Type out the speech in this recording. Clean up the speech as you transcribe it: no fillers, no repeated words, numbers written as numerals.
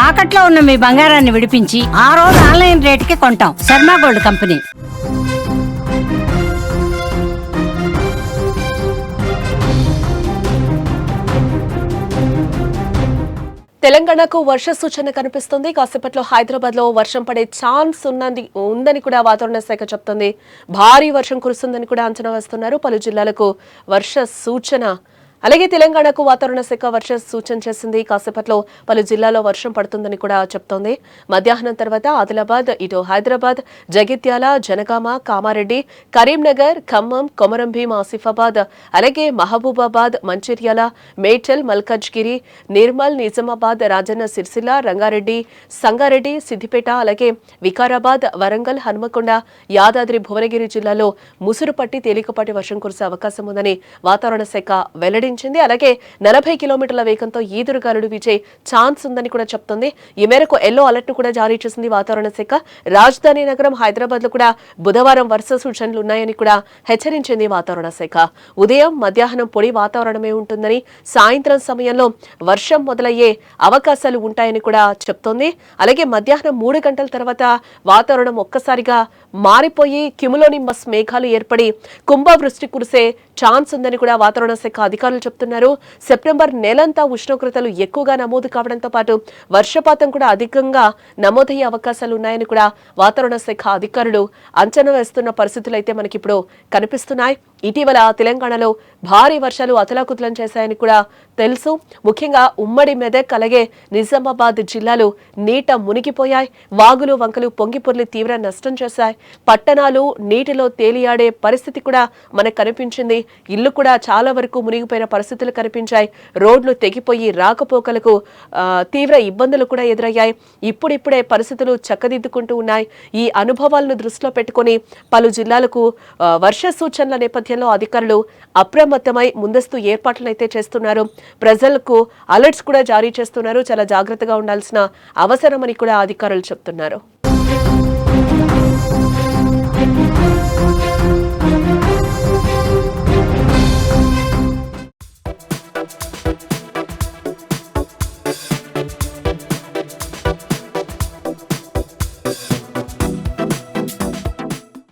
తాకట్లో ఉన్న మీ బంగారాన్ని విడిపించి ఆ రోజు ఆన్లైన్ రేటుకి కొంటాం. Sharma gold company. తెలంగాణకు వర్ష సూచన కనిపిస్తుంది. కాసేపట్లో హైదరాబాద్ లో వర్షం పడే ఛాన్స్ ఉందని కూడా వాతావరణ శాఖ చెప్తుంది. భారీ వర్షం కురుస్తుందని కూడా అంచనా వేస్తున్నారు. పలు జిల్లాలకు వర్ష సూచన. అలాగే తెలంగాణకు వాతావరణ శాఖ వర్ష సూచన చేసింది. కాసేపట్లో పలు జిల్లాలో వర్షం పడుతుందని కూడా చెప్తోంది. మధ్యాహ్నం తర్వాత ఆదిలాబాద్, ఇటు హైదరాబాద్, జగిత్యాల, జనగామ, కామారెడ్డి, కరీంనగర్, ఖమ్మం, కొమరంభీం, ఆసిఫాబాద్, అలాగే మహబూబాబాద్, మంచిర్యాల, మేడ్చల్, మల్కాజ్గిరి, నిర్మల్, నిజామాబాద్, రాజన్న సిరిసిల్ల, రంగారెడ్డి, సంగారెడ్డి, సిద్దిపేట, అలాగే వికారాబాద్, వరంగల్, హన్మకొండ, యాదాద్రి, భువనగిరి జిల్లాలో ముసురు పట్టి తేలికపాటి వర్షం కురిసే అవకాశం ఉందని వాతావరణ శాఖ వెల్లడించింది. అలాగే 40 కిలోమీటర్ల వేగంతో ఈదురుగాలులు వీచే ఛాన్స్ ఉందని కూడా చెప్తుంది. ఈ మేరకు ఎల్లో అలర్ట్ ను కూడా జారీ చేసింది వాతావరణ శాఖ. రాజధాని నగరం హైదరాబాద్ లో కూడా బుధవారం వర్ష సూచనలు ఉన్నాయని కూడా హెచ్చరించింది వాతావరణ శాఖ. ఉదయం, మధ్యాహ్నం పొడి వాతావరణమే ఉంటుందని, సాయంత్రం సమయంలో వర్షం మొదలయ్యే అవకాశాలు ఉంటాయని కూడా చెప్తోంది. అలాగే మధ్యాహ్నం 3 గంటల తర్వాత వాతావరణం ఒక్కసారిగా మారిపోయి క్యుములోనింబస్ మేఘాలు ఏర్పడి కుంభవృష్టి కురిసే ఛాన్స్ ఉందని కూడా వాతావరణ శాఖ అధికారులు చెప్తున్నారు. సెప్టెంబర్ నెలంతా ఉష్ణోగ్రతలు ఎక్కువగా నమోదు కావడంతో పాటు వర్షపాతం కూడా అధికంగా నమోదయ్యే అవకాశాలు ఉన్నాయని కూడా వాతావరణ శాఖ అధికారులు అంచనా వేస్తున్న పరిస్థితులు అయితే మనకిప్పుడు కనిపిస్తున్నాయి. ఇటీవల తెలంగాణలో భారీ వర్షాలు అతలాకుతలం చేశాయని కూడా తెలుసు. ముఖ్యంగా ఉమ్మడి మెదక్, అలాగే నిజామాబాద్ జిల్లాలు నీట మునిగిపోయాయి. వాగులు, వంకలు పొంగిపొర్లి తీవ్ర నష్టం చేశాయి. పట్టణాలు నీటిలో తేలియాడే పరిస్థితి కూడా మనకు కనిపించింది. ఇల్లు కూడా చాలా వరకు మునిగిపోయిన పరిస్థితులు కనిపించాయి. రోడ్లు తెగిపోయి రాకపోకలకు తీవ్ర ఇబ్బందులు కూడా ఎదురయ్యాయి. ఇప్పుడిప్పుడే పరిస్థితులు చక్కదిద్దుకుంటూ ఉన్నాయి. ఈ అనుభవాలను దృష్టిలో పెట్టుకుని పలు జిల్లాలకు వర్ష సూచనల నేపథ్యంలో అధికారులు అప్రమత్తమై ముందస్తు ఏర్పాట్లను అయితే చేస్తున్నారు. ప్రజలకు అలర్ట్స్ కూడా జారీ చేస్తున్నారు. చాలా జాగ్రత్తగా ఉండాల్సిన అవసరమని కూడా అధికారులు చెప్తున్నారు.